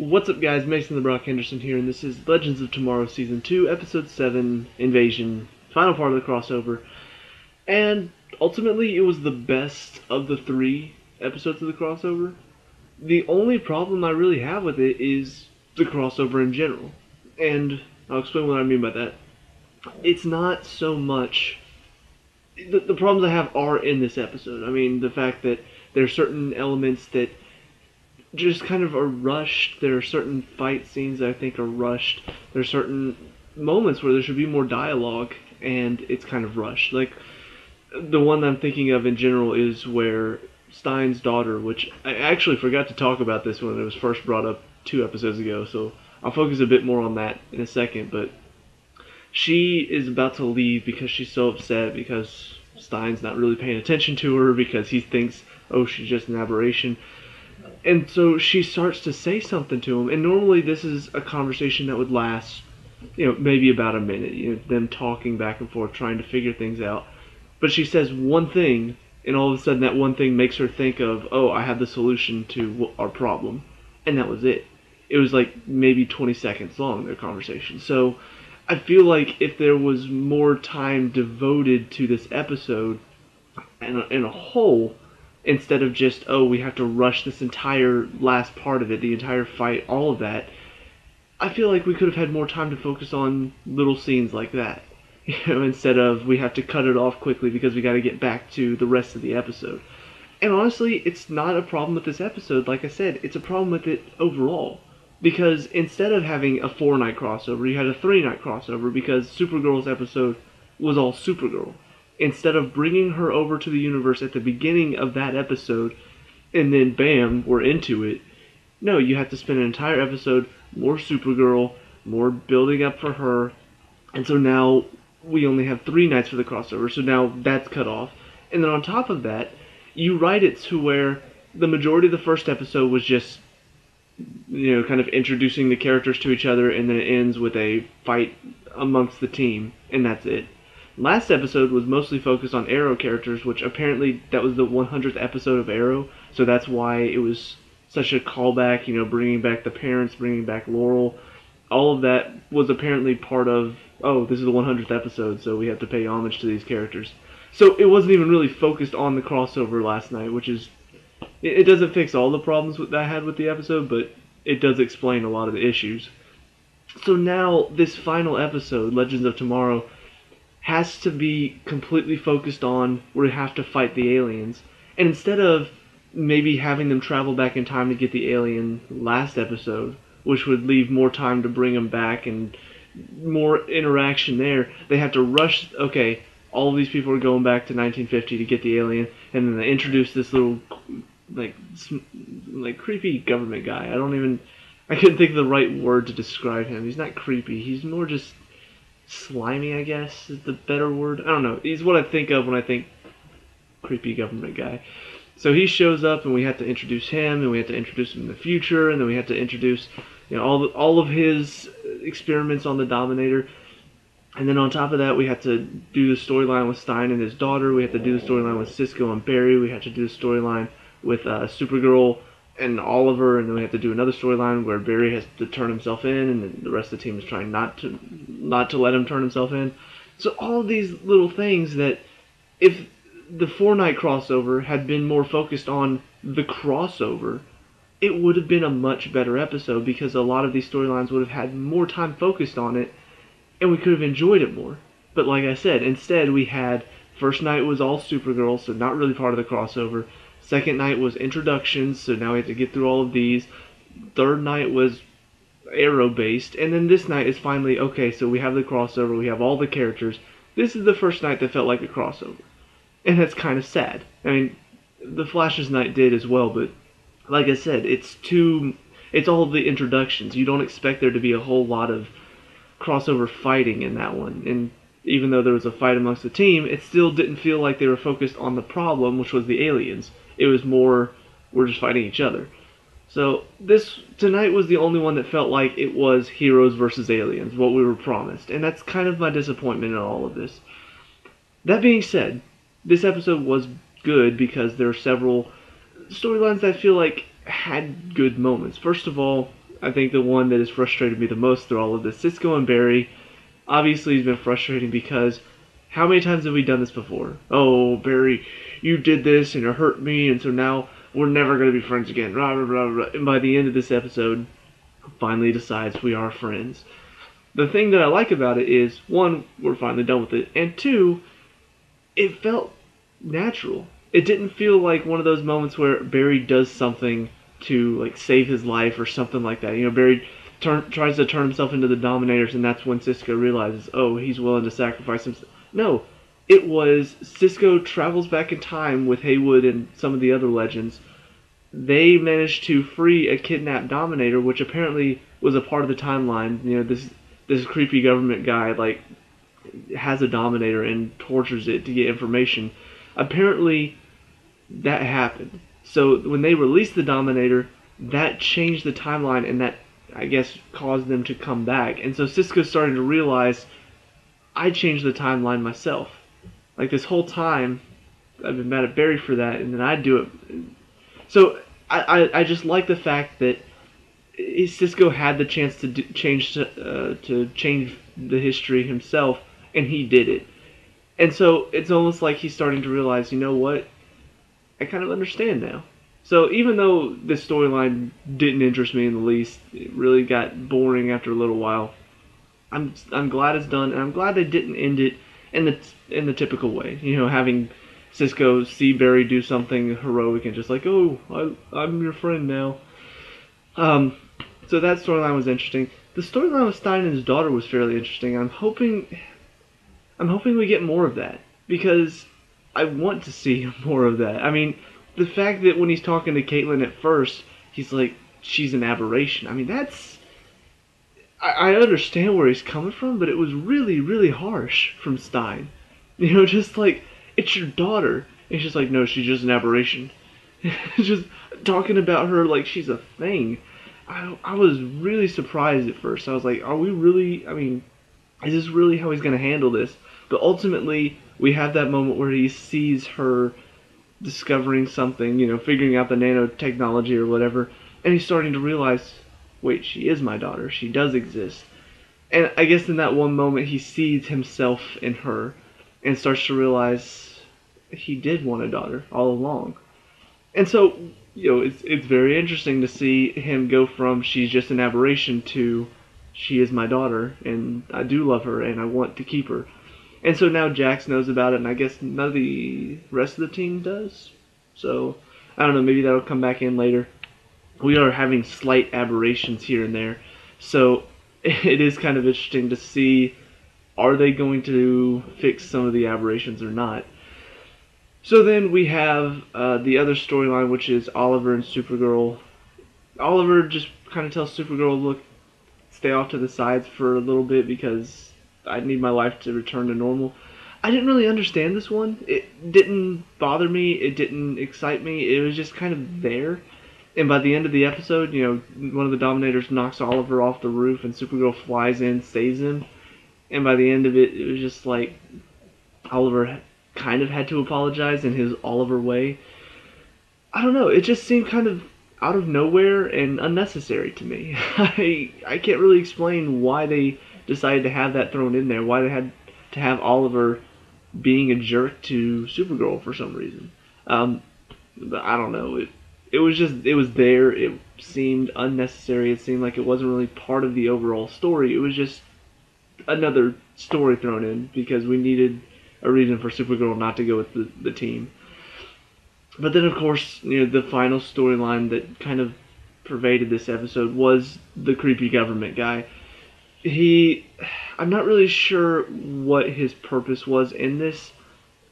What's up, guys? Mason the Brock Henderson here, and this is Legends of Tomorrow Season 2, Episode 7, Invasion, final part of the crossover. And ultimately, it was the best of the 3 episodes of the crossover. The only problem I really have with it is the crossover in general. And I'll explain what I mean by that. It's not so much... The problems I have are in this episode. I mean, the fact that there are certain elements that just kind of are rushed. There are certain fight scenes that I think are rushed. There are certain moments where there should be more dialogue, and it's kind of rushed. Like, the one I'm thinking of in general is where Stein's daughter, which I actually forgot to talk about this when it was first brought up 2 episodes ago, so I'll focus a bit more on that in a second, but she is about to leave because she's so upset because Stein's not really paying attention to her because he thinks, oh, she's just an aberration. And so she starts to say something to him, and normally this is a conversation that would last, maybe about a minute, them talking back and forth, trying to figure things out. But she says one thing, and all of a sudden that one thing makes her think of, oh, I have the solution to our problem. And that was it. It was like maybe 20 seconds long, their conversation. So I feel like if there was more time devoted to this episode in a whole, instead of just, oh, we have to rush this entire last part of it, the entire fight, all of that, I feel like we could have had more time to focus on little scenes like that. Instead of we have to cut it off quickly because we got to get back to the rest of the episode. And honestly, it's not a problem with this episode, like I said, it's a problem with it overall. Because instead of having a 4-night crossover, you had a 3-night crossover because Supergirl's episode was all Supergirl. Instead of bringing her over to the universe at the beginning of that episode, and then bam, we're into it. No, you have to spend an entire episode, more Supergirl, more building up for her, and so now we only have 3 nights for the crossover, so now that's cut off. And then on top of that, you write it to where the majority of the first episode was just, kind of introducing the characters to each other, and then it ends with a fight amongst the team, and that's it. Last episode was mostly focused on Arrow characters, which apparently that was the 100th episode of Arrow, so that's why it was such a callback, bringing back the parents, bringing back Laurel. All of that was apparently part of, oh, this is the 100th episode, so we have to pay homage to these characters. So it wasn't even really focused on the crossover last night, which is, it doesn't fix all the problems that I had with the episode, but it does explain a lot of the issues. So now, this final episode, Legends of Tomorrow, has to be completely focused on where we have to fight the aliens. And instead of maybe having them travel back in time to get the alien last episode, which would leave more time to bring them back and more interaction there, they have to rush, okay, all of these people are going back to 1950 to get the alien, and then they introduce this little, like creepy government guy. I couldn't think of the right word to describe him. He's not creepy, he's more just slimy, I guess, is the better word. I don't know. He's what I think of when I think creepy government guy. So he shows up, and we have to introduce him, and we have to introduce him in the future, and then we have to introduce, all of his experiments on the Dominator. And then on top of that, we have to do the storyline with Stein and his daughter. We have to do the storyline with Cisco and Barry. We have to do the storyline with Supergirl and Oliver, and then we have to do another storyline where Barry has to turn himself in, and the rest of the team is trying not to let him turn himself in. So all of these little things that, if the 4-night crossover had been more focused on the crossover, it would have been a much better episode because a lot of these storylines would have had more time focused on it, and we could have enjoyed it more. But like I said, instead we had, first night was all Supergirl, so not really part of the crossover. Second night was introductions, so now we have to get through all of these. Third night was Arrow-based, and then this night is finally, okay, so we have the crossover, we have all the characters. This is the first night that felt like a crossover. And that's kind of sad. I mean, the Flash's night did as well, but like I said, it's all of the introductions. You don't expect there to be a whole lot of crossover fighting in that one, and even though there was a fight amongst the team, it still didn't feel like they were focused on the problem, which was the aliens. It was more, we're just fighting each other. So tonight was the only one that felt like it was heroes versus aliens, what we were promised. And that's kind of my disappointment in all of this. That being said, this episode was good because there are several storylines that I feel like had good moments. First of all, I think the one that has frustrated me the most through all of this. Cisco and Barry, obviously, has been frustrating because how many times have we done this before? Oh, Barry, you did this and it hurt me, and so now we're never going to be friends again. Blah, blah, blah, blah. And by the end of this episode, finally decides we are friends. The thing that I like about it is, one, we're finally done with it, and two, it felt natural. It didn't feel like one of those moments where Barry does something to like save his life or something like that. You know, Barry tries to turn himself into the Dominators, and that's when Cisco realizes, oh, he's willing to sacrifice himself. No, it was Cisco travels back in time with Haywood and some of the other legends. They managed to free a kidnapped Dominator, which apparently was a part of the timeline. You know, this creepy government guy like has a Dominator and tortures it to get information. Apparently, that happened. So when they released the Dominator, that changed the timeline, and that, I guess, caused them to come back. And so Cisco's starting to realize, I changed the timeline myself. Like, this whole time, I've been mad at Barry for that, and then I do it. So I just like the fact that Cisco had the chance to change the history himself, and he did it. And so it's almost like he's starting to realize, you know what? I kind of understand now. So even though this storyline didn't interest me in the least, it really got boring after a little while. I'm glad it's done, and I'm glad they didn't end it in the typical way. You know, having Cisco see Barry do something heroic and just like, oh, I'm your friend now. So that storyline was interesting. The storyline with Stein and his daughter was fairly interesting. I'm hoping we get more of that, because I want to see more of that. I mean, the fact that when he's talking to Caitlin at first, he's like, she's an aberration. I mean, that's... I understand where he's coming from, but it was really, really harsh from Stein. You know, just like, it's your daughter. And she's like, no, she's just an aberration. Just talking about her like she's a thing. I was really surprised at first. I was like, are we really... I mean, is this really how he's going to handle this? But ultimately, we have that moment where he sees her discovering something, you know, figuring out the nanotechnology or whatever, and he's starting to realize, wait, she is my daughter. She does exist. And I guess in that one moment, he sees himself in her and starts to realize he did want a daughter all along. And so, you know, it's very interesting to see him go from she's just an aberration to she is my daughter, and I do love her, and I want to keep her. And so now Jax knows about it, and I guess none of the rest of the team does. So, I don't know, maybe that'll come back in later. We are having slight aberrations here and there. So, it is kind of interesting to see, are they going to fix some of the aberrations or not? So then we have the other storyline, which is Oliver and Supergirl. Oliver just kind of tells Supergirl, look, stay off to the sides for a little bit because I need my life to return to normal. I didn't really understand this one. It didn't bother me. It didn't excite me. It was just kind of there. And by the end of the episode, you know, one of the Dominators knocks Oliver off the roof and Supergirl flies in, saves him. And by the end of it, it was just like Oliver kind of had to apologize in his Oliver way. I don't know. It just seemed kind of out of nowhere and unnecessary to me. I can't really explain why they decided to have that thrown in there. Why they had to have Oliver being a jerk to Supergirl for some reason. But I don't know. It was there. It seemed unnecessary. It seemed like it wasn't really part of the overall story. It was just another story thrown in because we needed a reason for Supergirl not to go with the team. But then, of course, you know, the final storyline that kind of pervaded this episode was the creepy government guy. I'm not really sure what his purpose was in this,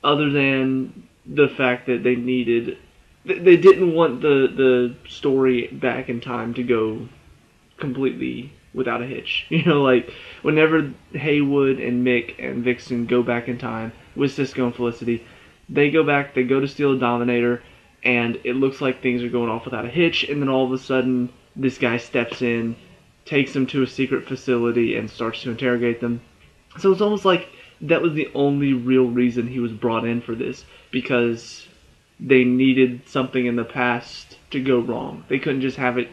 other than the fact that they didn't want the story back in time to go completely without a hitch. You know, like, whenever Haywood and Mick and Vixen go back in time with Cisco and Felicity, they go back, they go to steal a Dominator, and it looks like things are going off without a hitch, and then all of a sudden, this guy steps in, takes them to a secret facility, and starts to interrogate them. So it's almost like that was the only real reason he was brought in for this, because they needed something in the past to go wrong. They couldn't just have it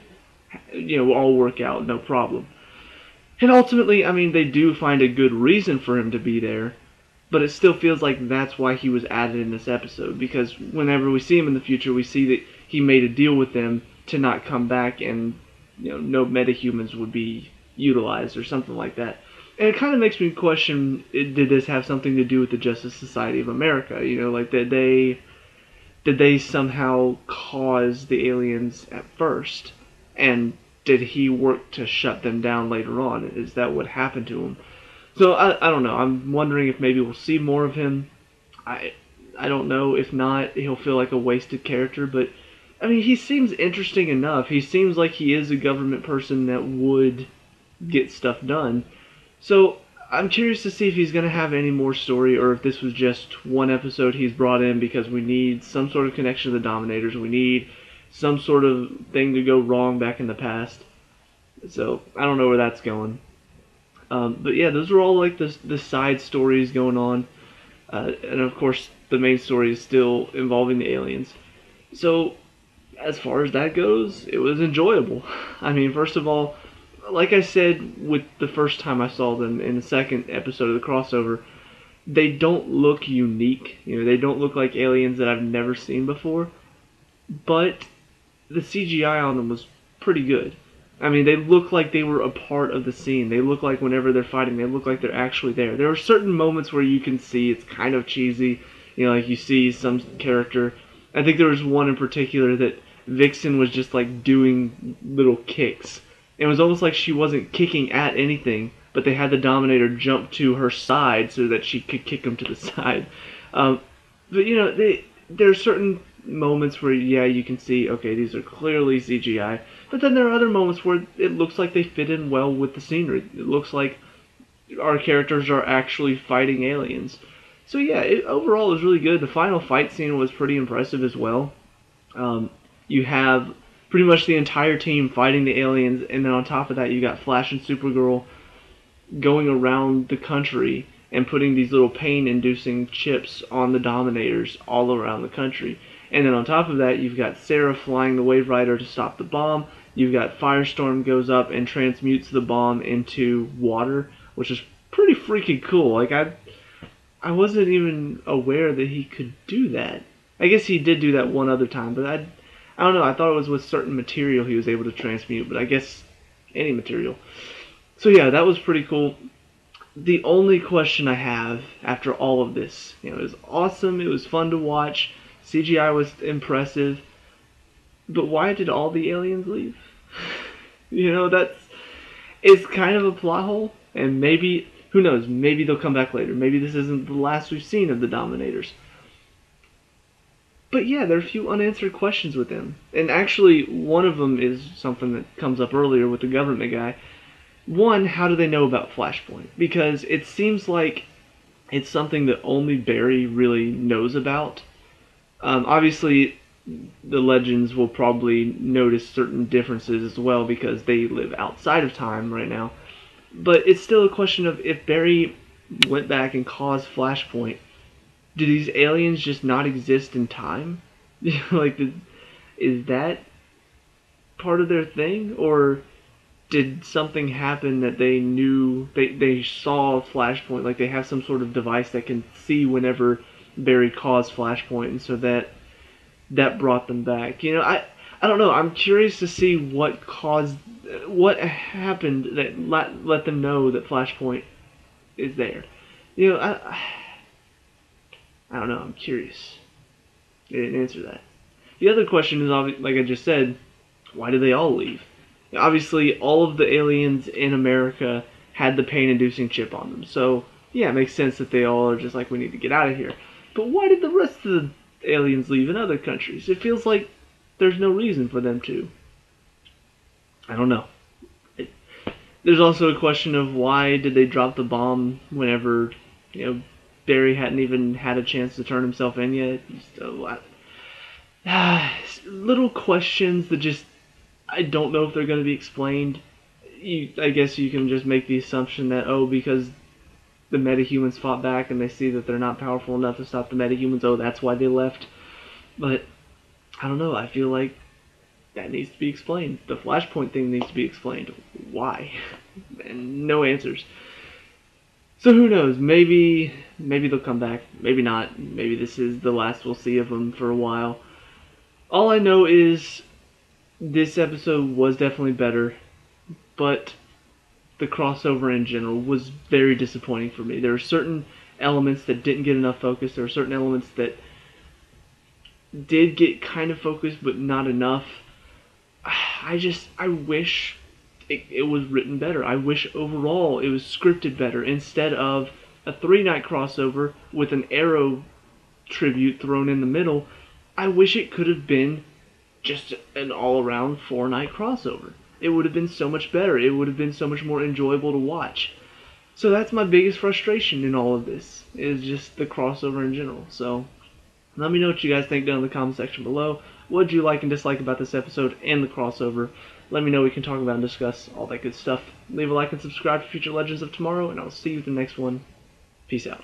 all work out, no problem. And ultimately, I mean, they do find a good reason for him to be there, but it still feels like that's why he was added in this episode, because whenever we see him in the future, we see that he made a deal with them to not come back, and no metahumans would be utilized or something like that. And it kind of makes me question, did this have something to do with the Justice Society of America? Like did they somehow cause the aliens at first, and did he work to shut them down later on? Is that what happened to him? So I don't know. I'm wondering if maybe we'll see more of him. I don't know. If not, he'll feel like a wasted character. But I mean, he seems interesting enough. He seems like he is a government person that would get stuff done. So I'm curious to see if he's going to have any more story, or if this was just one episode he's brought in because we need some sort of connection to the Dominators. We need some sort of thing to go wrong back in the past. So I don't know where that's going. But yeah, those are all like the side stories going on. And of course, the main story is still involving the aliens. So as far as that goes, it was enjoyable. I mean, first of all, like I said with the first time I saw them in the second episode of the crossover, they don't look unique. They don't look like aliens that I've never seen before. But the CGI on them was pretty good. I mean, they look like they were a part of the scene. They look like whenever they're fighting, they look like they're actually there. There are certain moments where you can see it's kind of cheesy. Like you see some character. I think there was one in particular that Vixen was just like doing little kicks. It was almost like she wasn't kicking at anything, but they had the Dominator jump to her side so that she could kick him to the side. But there are certain moments where, yeah, you can see, okay, these are clearly CGI. But then there are other moments where it looks like they fit in well with the scenery. It looks like our characters are actually fighting aliens. So yeah, overall it was really good. The final fight scene was pretty impressive as well. You have pretty much the entire team fighting the aliens, and then on top of that you got Flash and Supergirl going around the country and putting these little pain-inducing chips on the Dominators all around the country. And then on top of that, you've got Sarah flying the Wave Rider to stop the bomb. You've got Firestorm goes up and transmutes the bomb into water, which is pretty freaking cool. Like, I wasn't even aware that he could do that. I guess he did do that one other time, but I don't know. I thought it was with certain material he was able to transmute, but I guess any material. So yeah, that was pretty cool. The only question I have after all of this, it was awesome. It was fun to watch. CGI was impressive. But why did all the aliens leave? It's kind of a plot hole. And maybe, who knows, maybe they'll come back later. Maybe this isn't the last we've seen of the Dominators. But yeah, there are a few unanswered questions with them. And actually, one of them is something that comes up earlier with the government guy. One, how do they know about Flashpoint? Because it seems like it's something that only Barry really knows about. Obviously, the Legends will probably notice certain differences as well because they live outside of time right now. But it's still a question of if Barry went back and caused Flashpoint, do these aliens just not exist in time? Is that part of their thing? Or did something happen that they knew, they saw Flashpoint, like they have some sort of device that can see whenever Barry caused Flashpoint, and so that brought them back. I don't know. I'm curious to see what happened that let them know that Flashpoint is there. I don't know. I'm curious. They didn't answer that. The other question is, like I just said, why did they all leave? Obviously, all of the aliens in America had the pain-inducing chip on them. So, yeah, it makes sense that they all are just like, we need to get out of here. But why did the rest of the aliens leave in other countries? It feels like there's no reason for them to. I don't know. There's also a question of why did they drop the bomb whenever, Barry hadn't even had a chance to turn himself in yet. Little questions that just, I don't know if they're going to be explained. I guess you can just make the assumption that, because the metahumans fought back and they see that they're not powerful enough to stop the metahumans, that's why they left. But, I don't know, I feel like that needs to be explained. The Flashpoint thing needs to be explained. Why? And no answers. So who knows? Maybe they'll come back. Maybe not. Maybe this is the last we'll see of them for a while. All I know is this episode was definitely better, but the crossover in general was very disappointing for me. There are certain elements that didn't get enough focus. There are certain elements that did get kind of focused, but not enough. I wish it was written better. I wish overall it was scripted better instead of a 3-night crossover with an Arrow tribute thrown in the middle. I wish it could have been just an all-around 4-night crossover. It would have been so much better. It would have been so much more enjoyable to watch. So that's my biggest frustration in all of this, is just the crossover in general. So let me know what you guys think down in the comment section below. What did you like and dislike about this episode and the crossover? Let me know. We can talk about and discuss all that good stuff. Leave a like and subscribe for future Legends of Tomorrow, and I'll see you in the next one. Peace out.